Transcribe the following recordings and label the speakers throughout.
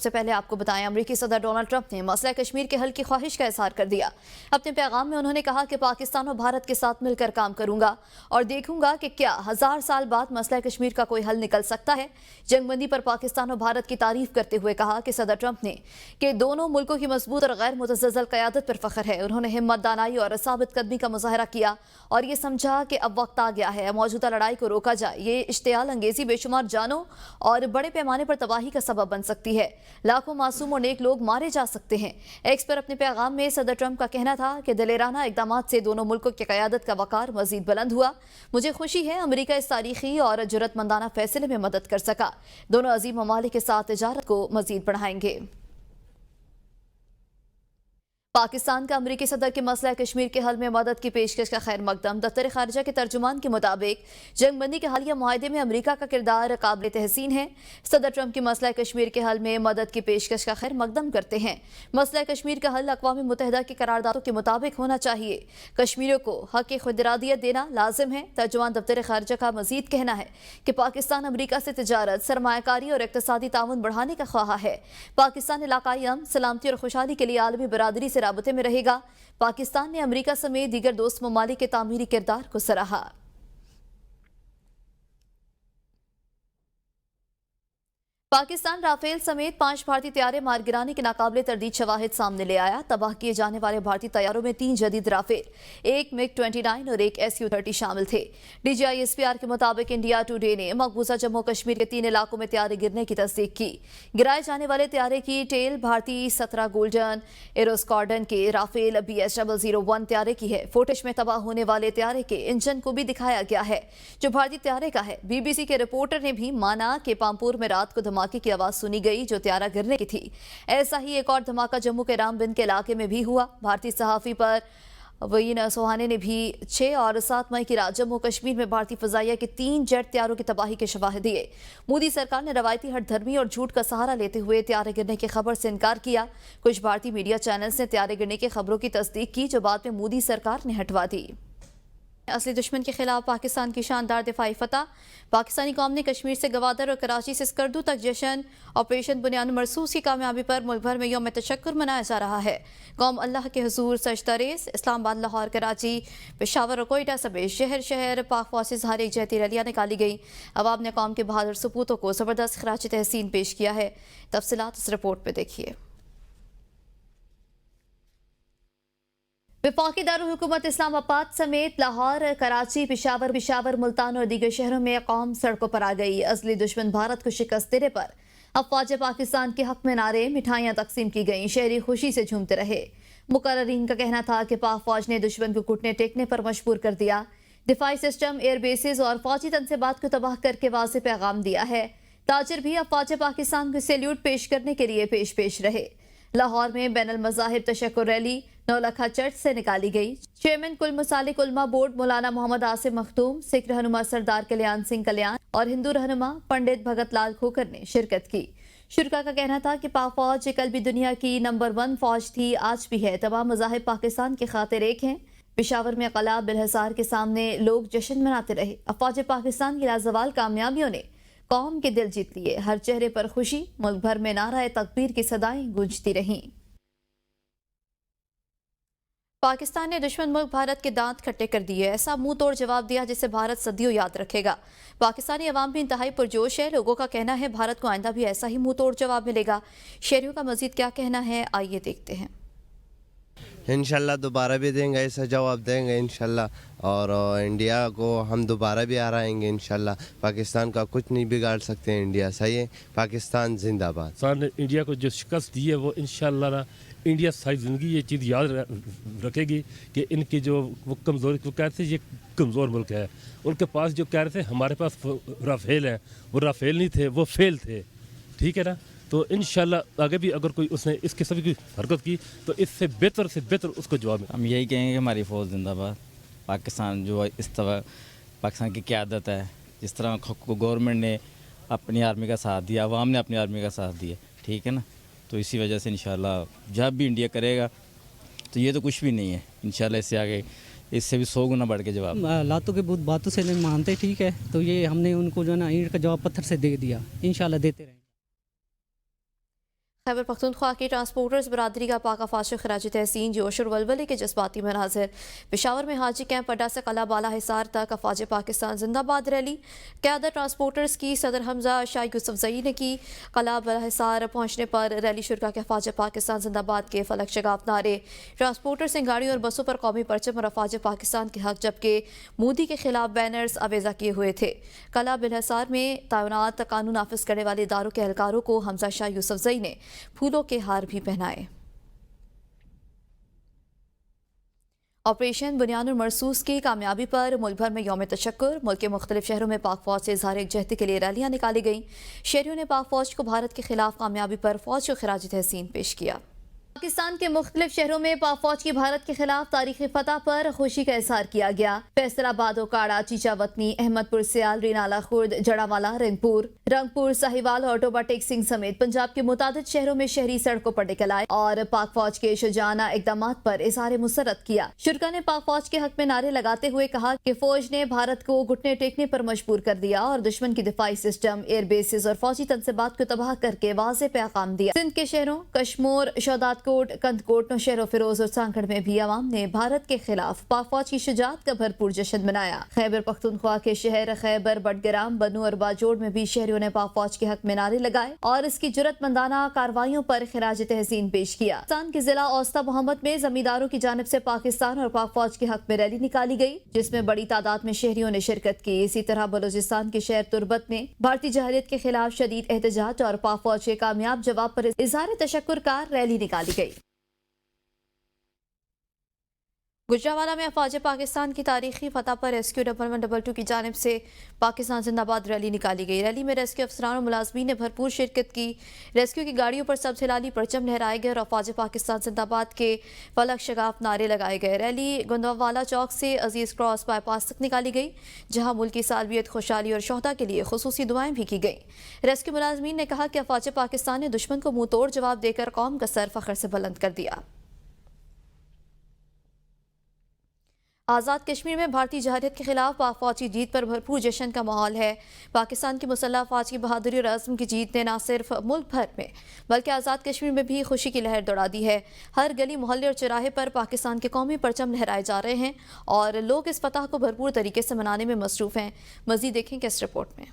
Speaker 1: سے پہلے آپ کو بتائیں امریکی صدر ڈونلڈ ٹرمپ نے مسئلہ کشمیر کے حل کی خواہش کا اظہار کر دیا۔ اپنے پیغام میں انہوں نے کہا کہ پاکستان اور بھارت کے ساتھ مل کر کام کروں گا اور دیکھوں گا کہ کیا 1000 سال بعد مسئلہ کشمیر کا کوئی حل نکل سکتا ہے۔ جنگ بندی پر پاکستان اور بھارت کی تعریف کرتے ہوئے کہا کہ صدر ٹرمپ نے کہ دونوں ملکوں کی مضبوط اور غیر متزلزل قیادت پر فخر ہے۔ انہوں نے ہمت، دانائی اور ثابت قدمی کا مظاہرہ کیا اور یہ سمجھا کہ اب وقت آ گیا ہے موجودہ لڑائی کو روکا جائے۔ یہ اشتعال انگیزی بے شمار جانوں اور بڑے پیمانے پر تباہی کا سبب بن سکتی ہے۔ لاکھوں معصوم اور نیک لوگ مارے جا سکتے ہیں۔ ایکس پر اپنے پیغام میں صدر ٹرمپ کا کہنا تھا کہ دلیرانہ اقدامات سے دونوں ملکوں کی قیادت کا وقار مزید بلند ہوا۔ مجھے خوشی ہے امریکہ اس تاریخی اور جرأت مندانہ فیصلے میں مدد کر سکا۔ دونوں عظیم ممالک کے ساتھ تجارت کو مزید بڑھائیں گے۔ پاکستان کا امریکی صدر کے مسئلہ کشمیر کے حل میں مدد کی پیشکش کا خیر مقدم۔ دفتر خارجہ کے ترجمان کے مطابق جنگ بندی کے حالیہ معاہدے میں امریکہ کا کردار قابل تحسین ہے۔ صدر ٹرمپ کی مسئلہ کشمیر کے حل میں مدد کی پیشکش کا خیر مقدم کرتے ہیں۔ مسئلہ کشمیر کا حل اقوام متحدہ کی قراردادوں کے مطابق ہونا چاہیے۔ کشمیریوں کو حق خود ارادیت دینا لازم ہے۔ ترجمان دفتر خارجہ کا مزید کہنا ہے کہ پاکستان امریکہ سے تجارت، سرمایہ کاری اور اقتصادی تعاون بڑھانے کا خواہاں ہے۔ پاکستان علاقائی امن، سلامتی اور خوشحالی کے لیے عالمی برادری سے رابطے میں رہے گا۔ پاکستان نے امریکہ سمیت دیگر دوست ممالک کے تعمیری کردار کو سراہا۔ پاکستان رافیل سمیت 5 بھارتی طیارے مارگرانی کے ناقابل تردید شواہد سامنے لے آیا۔ تباہ کیے جانے والے بھارتی طیاروں میں 3 جدید رافیل، ایک MiG-29 اور ایک Su-30 شامل تھے۔ DGISPR کے مطابق انڈیا ٹوڈے نے مقبوضہ جموں کشمیر کے 3 علاقوں میں طیارے گرنے کی تصدیق کی۔ گرائے جانے والے طیارے کی ٹیل بھارتی 17 گولڈن ایروسکواڈرن کے رافیل BS-001 طیارے کی ہے۔ فوٹیج میں تباہ ہونے والے طیارے کے انجن کو بھی دکھایا گیا ہے جو بھارتی طیارے کا ہے۔ BBC کے رپورٹر نے بھی مانا کہ پامپور میں رات کو دھماکے کی آواز سنی گئی جو طیارہ گرنے کی تھی۔ ایسا ہی ایک اور دھماکہ جموں کے رام بند کے علاقے میں بھی ہوا۔ بھارتی صحافی پر وین سوہانے نے بھی 6 اور 7 مئی کی رات جموں کشمیر میں بھارتی فضائیہ کے 3 جیٹ طیاروں کی تباہی کے شواہد دیے۔ مودی سرکار نے روایتی ہٹ دھرمی اور جھوٹ کا سہارا لیتے ہوئے طیارے گرنے کی خبر سے انکار کیا۔ کچھ بھارتی میڈیا چینلز نے طیارے گرنے کی خبروں کی تصدیق کی جو بعد میں مودی سرکار نے ہٹوا دی۔ اصلی دشمن کے خلاف پاکستان کی شاندار دفاعی فتح۔ پاکستانی قوم نے کشمیر سے گوادر اور کراچی سے اسکردو تک جشن آپریشن بنیاد مرصوص کی کامیابی پر ملک بھر میں یوم تشکر منایا جا رہا ہے۔ قوم اللہ کے حضور سجدہ ریز۔ اسلام آباد، لاہور، کراچی، پشاور اور کوئٹہ سمیت شہر شہر پاک فوج سے ظاہر ایک جہتی ریلیاں نکالی گئی۔ عوام نے قوم کے بہادر سپوتوں کو زبردست خراج تحسین پیش کیا ہے۔ تفصیلات اس رپورٹ پہ دیکھیے۔ وفاقی دارالحکومت اسلام آباد سمیت لاہور، کراچی، پشاور، ملتان اور دیگر شہروں میں قوم سڑکوں پر آ گئی۔ ازلی دشمن بھارت کو شکست دینے پر افواج پاکستان کے حق میں نعرے، مٹھائیاں تقسیم کی گئیں، شہری خوشی سے جھومتے رہے۔ مقررین کا کہنا تھا کہ پاک فوج نے دشمن کو گھٹنے ٹیکنے پر مجبور کر دیا۔ دفاعی سسٹم، ایئر بیسز اور فوجی تنصیبات کو تباہ کر کے واضح پیغام دیا ہے۔ تاجر بھی افواج پاکستان کو سیلیوٹ پیش کرنے کے لیے پیش رہے۔ لاہور میں بین المذاہب تشکر ریلی نولکھا چرچ سے نکالی گئی۔ چیئرمین کل مسالک علماء بورڈ مولانا محمد آصف مختوم، سکھ رہنما سردار کلیان سنگھ کلیان اور ہندو رہنما پنڈت بھگت لال کھوکھر نے شرکت کی۔ شرکا کا کہنا تھا کہ پاک فوج کل بھی دنیا کی نمبر 1 فوج تھی، آج بھی ہے۔ تمام مذاہب پاکستان کی خاطر ایک ہیں۔ پشاور میں قلعہ بالحصار کے سامنے لوگ جشن مناتے رہے۔ افواج پاکستان کی لازوال کامیابیوں نے قوم کے دل جیت لیے۔ ہر چہرے پر خوشی، ملک بھر میں نعرہ تکبیر کی صدائیں گونجتی رہیں۔ پاکستان نے دشمن ملک بھارت کے دانت کھٹے کر دیے، ایسا منہ توڑ جواب دیا جسے بھارت صدیوں یاد رکھے گا۔ پاکستانی عوام بھی انتہائی پرجوش ہے۔ لوگوں کا کہنا ہے بھارت کو آئندہ بھی ایسا ہی منہ توڑ جواب ملے گا۔ شہریوں کا مزید کیا کہنا ہے، آئیے دیکھتے ہیں۔
Speaker 2: انشاءاللہ دوبارہ بھی دیں گے، ایسا جواب دیں گے انشاءاللہ، اور انڈیا کو ہم دوبارہ بھی ہرائیں گے انشاءاللہ۔ پاکستان کا کچھ نہیں بگاڑ سکتے انڈیا، صحیح ہے۔ پاکستان زندہ باد۔
Speaker 3: پاکستان نے انڈیا کو جو شکست دی ہے وہ انشاءاللہ انڈیا ساری زندگی یہ چیز یاد رکھے گی کہ ان کی جو وہ کمزور، وہ کہتے تھے یہ کمزور ملک ہے، ان کے پاس جو کہہ رہے تھے ہمارے پاس رافیل ہیں، وہ رافیل نہیں تھے، وہ فیل تھے، ٹھیک ہے نا۔ تو انشاءاللہ آگے بھی اگر کوئی اس نے اس قسم کی حرکت کی تو اس سے بہتر اس کو جواب
Speaker 4: ہم یہی کہیں گے کہ ہماری فوج زندہ باد۔ پاکستان جو اس طرح پاکستان کی قیادت ہے، جس طرح گورنمنٹ نے اپنی آرمی کا ساتھ دیا، عوام نے اپنی آرمی کا ساتھ دیا، ٹھیک ہے نا، تو اسی وجہ سے انشاءاللہ جب بھی انڈیا کرے گا تو یہ تو کچھ بھی نہیں ہے، انشاءاللہ اس سے آگے اس سے بھی 100 گنا بڑھ کے جواب۔
Speaker 5: لاتوں کے بت باتوں سے نہیں مانتے، ٹھیک ہے، تو یہ ہم نے ان کو جو ہے نا اینٹ کا جواب پتھر سے دے دیا، انشاءاللہ دیتے رہیں۔
Speaker 1: खैबर पख्तूनख्वा की ट्रांसपोर्टर्स बरादरी का पाक अफाश खराज तहसीन जोश और वलवले के जज्बाती मनाजिर। पेशावर में हाजी कैंप अड्डा से कला बाला हिसार तक अफवाज पाकिस्तान जिंदाबाद रैली। क़यादत ट्रांसपोर्टर्स की सदर हमजा शाह यूसुफजई ने की। कला बाला हिसार पहुंचने पर रैली शुरा के अफवाज पाकिस्तान जिंदाबाद के फलक शगाफ नारे। ट्रांसपोर्टर्स ने गाड़ियों और बसों पर कौमी परचम और अफवाज पाकिस्तान के हक जबकि मोदी के खिलाफ बैनर्स अवेजा किए हुए थे। कला बिलहसार में तैनात कानून नाफिज करने वाले इदारों के एहलकारों को हमजा शाह यूसुफजई ने फूलों के हार भी पहनाए। ऑपरेशन बुनियानुल मरसूस की कामयाबी पर मुल्क भर में यौम तशक्कुर। मुल्क के मुख्तलिफ शहरों में पाक फौज से इजहार यकजहती के लिए रैलियां निकाली गईं। शहरियों ने पाक फौज को भारत के खिलाफ कामयाबी पर फौज को खिराज तहसीन पेश किया। पाकिस्तान के मुख्तलिफ शहरों में पाक फौज की भारत के खिलाफ तारीखी फतह पर खुशी का इजहार किया गया। फैसलाबाद, ओकाड़ा, चीचावतनी, अहमदपुर, सियाल, रिनाला खुर्द, जड़ावाला, रंगपुर, साहिवाल और टोबा टेक्सिंग समेत पंजाब के मुतादिद शहरों में शहरी सड़कों पर निकल आए और पाक फौज के शुजाना इकदाम पर इजहार मुसरत किया। शुरा ने पाक फौज के हक में नारे लगाते हुए कहा कि फौज ने भारत को घुटने टेकने पर मजबूर कर दिया और दुश्मन की दिफाई सिस्टम, एयर बेसिस और फौजी तनसीबात को तबाह करके वाज़े पैगाम दिया। सिंध के शहरों कश्मोर, शौदातकोट, कंदकोट, नौशहर फिरोज और सांकड़ में भी अवाम ने भारत के खिलाफ पाक फौज की शुजाअत का भरपूर जश्न मनाया। खैबर पख्तूनख्वा के शहर खैबर, बडगराम, बनू और बाजोड़ में भी शहरियों ने पाक फौज के हक में नारे लगाए और इसकी जुर्रतमंदाना कार्रवाइयों पर खिराज तहसीन पेश किया। पाकिस्तान के जिला औस्ता मोहम्मद में जमींदारों की जानिब से पाकिस्तान और पाक फौज के हक में रैली निकाली गई, जिसमें बड़ी तादाद में शहरियों ने शिरकत की। इसी तरह बलोचिस्तान के शहर तुर्बत में भारतीय जहरियत के खिलाफ शदीद एहतजाज और पाक फौज के कामयाब जवाब पर इजहार तशक्कुर का रैली निकाली गई। गुजरावाला में अफवाज पाकिस्तान की तारीखी फतह पर रेस्क्यू 1112 की जानिब से पाकिस्तान जिंदाबाद रैली निकाली गई। रैली में रेस्क्यू अफसरान और मुलाजमीन ने भरपूर शिरकत की। रेस्क्यू की गाड़ियों पर सब्ज़ हिलाली परचम लहराए गए और अफवाज पाकिस्तान जिंदाबाद के फलक शगाफ नारे लगाए गए। रैली गुंदवाला चौक से अजीज क्रॉस बाईपास तक निकाली गई, जहाँ मुल्क की सालवियत, खुशहाली और शोहदा के लिए खुसूसी दुआएं भी की गई। रेस्क्यू मुलाजमीन ने कहा कि अफवाज पाकिस्तान ने दुश्मन को मुंह तोड़ जवाब देकर कौम का सर फख्र से बुलंद कर दिया। आज़ाद कश्मीर में भारतीय जहरियत के खिलाफ पाक फौज की जीत पर भरपूर जश्न का माहौल है। पाकिस्तान की मुसल्लह फौज की बहादुरी और अज़्म की जीत ने न सिर्फ मुल्क भर में बल्कि आज़ाद कश्मीर में भी खुशी की लहर दौड़ा दी है। हर गली, मोहल्ले और चौराहे पर पाकिस्तान के कौमी परचम लहराए जा रहे हैं और लोग इस फतह को भरपूर तरीके से मनाने में मसरूफ़ हैं। मज़ीद देखें इस रिपोर्ट में।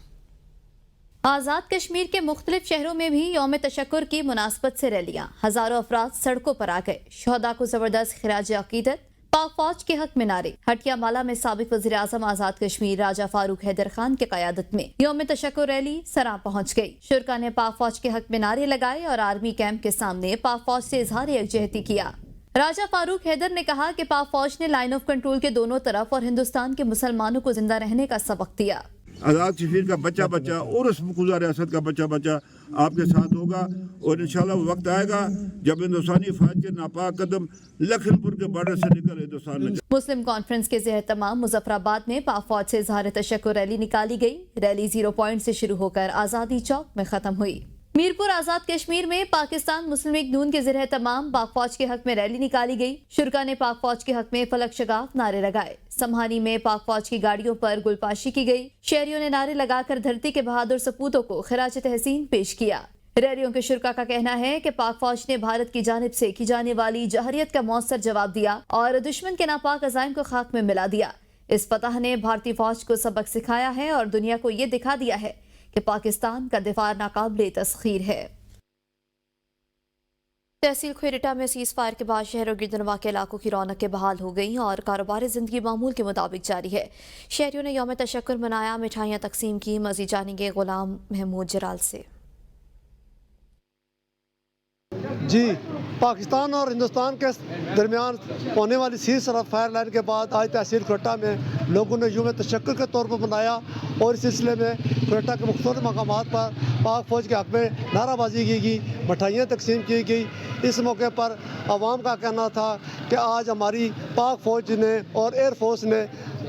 Speaker 1: आज़ाद कश्मीर के मुख्तलिफ शहरों में भी यौम तशक्कुर की मुनासबत से रैलियाँ, हज़ारों अफराद सड़कों पर आ गए। शोहदा को ज़बरदस्त खिराज अकीदत, पाक फौज के हक में नारे। हटियामाला में साबिक वज़ीर आज़म आज़ाद कश्मीर राजा फारूक हैदर खान की क़यादत में यौम तशक्कुर रैली सरा पहुंच गई। शुरा ने पाक फौज के हक में नारे लगाए और आर्मी कैंप के सामने पाक फौज से इजहार यकजहती किया। राजा फारूक हैदर ने कहा कि पाक फौज ने लाइन ऑफ कंट्रोल के दोनों तरफ और हिंदुस्तान के मुसलमानों को जिंदा रहने का सबक दिया।
Speaker 6: आज़ाद कश्मीर का बच्चा बच्चा और उस मकबूजा रियासत का बच्चा बच्चा आपके साथ होगा और इंशाल्लाह वो वक्त आएगा जब हिंदुस्तानी फौज के नापाक कदम लखनपुर के बॉर्डर से निकल हिंदुस्तान में। मुस्लिम
Speaker 1: कॉन्फ्रेंस के ज़ेर तमाम मुजफ्फराबाद में पाक फौज से इजहार तशक्कुर रैली निकाली गई। रैली 0 पॉइंट से शुरू होकर आज़ादी चौक में खत्म हुई। मीरपुर आज़ाद कश्मीर में पाकिस्तान मुस्लिम लीग नून के ज़रिए तमाम पाक फौज के हक में रैली निकाली गई। शुरा ने पाक फौज के हक में फलक शगाफ नारे लगाए। समहानी में पाक फौज की गाड़ियों पर गुलपाशी की गई। शहरियों ने नारे लगाकर धरती के बहादुर सपूतों को खिराज तहसीन पेश किया। रैलियों के शुरा का कहना है कि पाक फौज ने भारत की जानिब से की जाने वाली जहरियत का मौसर जवाब दिया और दुश्मन के नापाक अज़ाइम को खाक में मिला दिया। इस फतह ने भारतीय फौज को सबक सिखाया है और दुनिया को ये दिखा दिया है कि पाकिस्तान का दिफा नाकाबिले तस्खीर है। तहसील खेरिटा में सीज फायर के बाद शहर और गिरदनवा के इलाकों की रौनकें बहाल हो गईं और कारोबारी जिंदगी मामूल के मुताबिक जारी है। शहरियों ने यौम तशक्कुर मनाया, मिठाइयाँ तकसीम की। मज़ीद जानेंगे गुलाम महमूद जराल से।
Speaker 7: जी, पाकिस्तान और हिंदुस्तान के दरमियान होने वाली सीज फायर लाइन के बाद आज तहसील खेरिटा में लोगों ने यौम तशक्कुर के तौर पर मनाया और इस सिलसिले में खेरिटा के मुख्तलिफ मकामात पर पाक फ़ौज के हक में नाराबाजी की गई, मिठाइयाँ तकसीम की गई। इस मौके पर आवाम का कहना था कि आज हमारी पाक फ़ौज ने और एयर फोर्स ने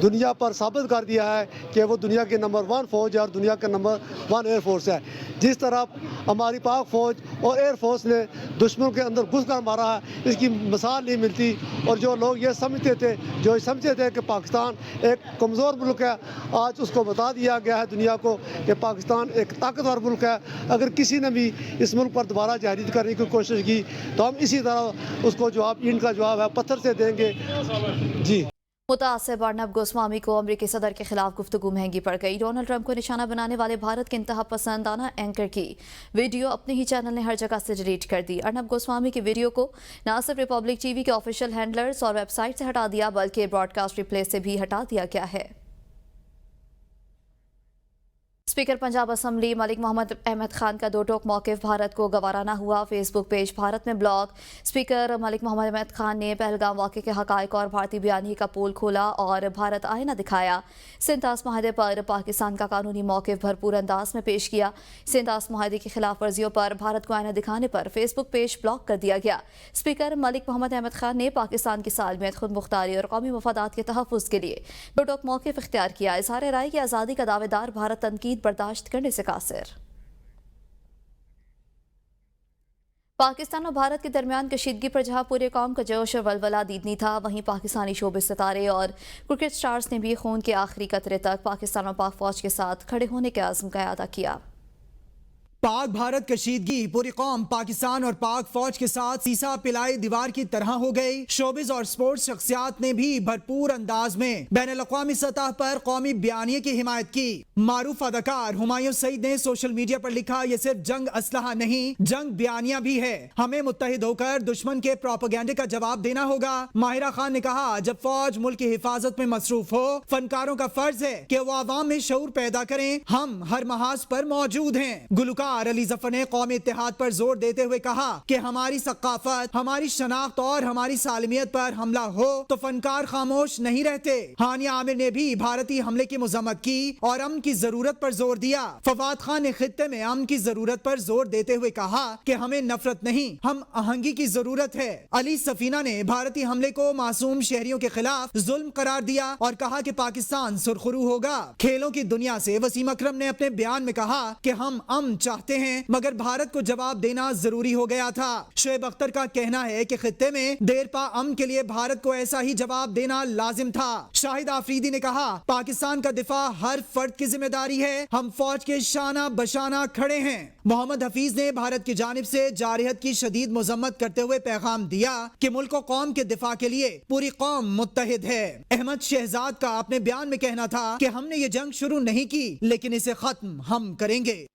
Speaker 7: दुनिया पर साबित कर दिया है कि वो दुनिया की नंबर 1 फ़ौज है और दुनिया का नंबर 1 एयर फोर्स है। जिस तरह हमारी पाक फ़ौज और एयर फोर्स ने दुश्मन के अंदर घुस कर मारा है, इसकी मिसाल नहीं मिलती। और जो लोग ये समझते थे कि पाकिस्तान एक कमज़ोर मुल्क है, आज उसको बता दिया गया है दुनिया को कि पाकिस्तान एक ताकतवर मुल्क है। अगर किसी ने भी इस मुल्क पर दोबारा जहरीत करने की कोशिश की तो हम इसी तरह उसको जवाब, ईंट का जवाब है, पत्थर से देंगे। जी।
Speaker 1: मुतासिब अर्नब गोस्वामी को अमरीकी सदर के खिलाफ गुफ्तगू महंगी पड़ गई। डोनाल्ड ट्रंप को निशाना बनाने वाले भारत के इंतहा पसंदाना एंकर की वीडियो अपने ही चैनल ने हर जगह से डिलीट कर दी। अर्नब गोस्वामी की वीडियो को न सिर्फ रिपब्लिक टीवी के ऑफिशियल हैंडलर्स और वेबसाइट से हटा दिया बल्कि ब्रॉडकास्ट रिप्ले से भी हटा दिया गया है। स्पीकर पंजाब असम्बली मलिक मोहम्मद अहमद खान का दो टोक मौक़िफ़ भारत को गवारा न हुआ। फेसबुक पेज भारत में ब्लॉग स्पीकर मलिक मोहम्मद अहमद खान ने पहलगाम वाक़े के हक़ाइक़ और भारतीय बयानी का पोल खोला और भारत आईना दिखाया। सिंधास माहदे पर पाकिस्तान का कानूनी मौक़िफ़ भरपूर अंदाज में पेश किया। सिंधास माहदे की खिलाफ वर्जियों पर भारत को आईना दिखाने पर फेसबुक पेज ब्लॉक कर दिया गया। स्पीकर मलिक मोहम्मद अहमद खान ने पाकिस्तान की सालमियत, खुद मुख्तारी और कौमी मफादात के तहफ़्फ़ुज़ के लिए दो टोक मौक़िफ़ इख्तियार किया। इज़हार राय की आज़ादी का दावेदार भारत तनकीद बर्दाश्त करने से कासिर। पाकिस्तान और भारत के दरमियान कशीदगी पर जहां पूरे कौम का जोश और वलवला दीदनी था, वहीं पाकिस्तानी शोबे सितारे और क्रिकेट स्टार्स ने भी खून के आखिरी कतरे तक पाकिस्तान और पाक फौज के साथ खड़े होने के आज़म का अदा किया।
Speaker 8: पाक भारत कशीदगी पूरी कौम पाकिस्तान और पाक फौज के साथ सीसा पिलाई दीवार की तरह हो गई। शोबिज और स्पोर्ट्स शख्सियात ने भी भरपूर अंदाज में बैन अल-अक़वामी सतह पर कौमी बयानिए की हिमायत की। मारूफ अदाकार हुमायूं सईद ने सोशल मीडिया पर लिखा, ये सिर्फ जंग असलहा नहीं, जंग बयानिया भी है। हमें मुत्तहिद होकर दुश्मन के प्रोपेगेंडे का जवाब देना होगा। माहिरा खान ने कहा, जब फौज मुल्क की हिफाजत में मसरूफ हो, फनकारों का फर्ज है कि वो आवाम में शऊर पैदा करें। हम हर महाज पर मौजूद हैं। गुलकार अली जफर ने कौमी इत्तेहाद पर जोर देते हुए कहा कि हमारी सकाफत, हमारी शनाख्त और हमारी सालमियत पर हमला हो तो फनकार खामोश नहीं रहते। हानिया आमिर ने भी भारतीय हमले की मजम्मत की और अमन की जरूरत पर जोर दिया। फवाद खान ने खित्ते में अमन की जरूरत पर जोर देते हुए कहा कि हमें नफरत नहीं, हम आहंगी की जरूरत है। अली सफीना ने भारतीय हमले को मासूम शहरियों के खिलाफ जुल्म करार दिया और कहा कि पाकिस्तान सुरखरू होगा। खेलों की दुनिया से वसीम अकरम ने अपने बयान में कहा कि हम अमन चाहते हैं मगर भारत को जवाब देना जरूरी हो गया था। शोएब अख्तर का कहना है कि खित्ते में देर पा अमन के लिए भारत को ऐसा ही जवाब देना लाजिम था। शाहिद आफरीदी ने कहा, पाकिस्तान का दिफा हर फर्द की जिम्मेदारी है, हम फौज के शाना बशाना खड़े हैं। मोहम्मद हफीज ने भारत की जानिब से जारहत की शदीद मजम्मत करते हुए पैगाम दिया कि मुल्क और कौम के दिफा के लिए पूरी कौम मुत्तहिद है। अहमद शहजाद का अपने बयान में कहना था कि हमने ये जंग शुरू नहीं की लेकिन इसे खत्म हम करेंगे।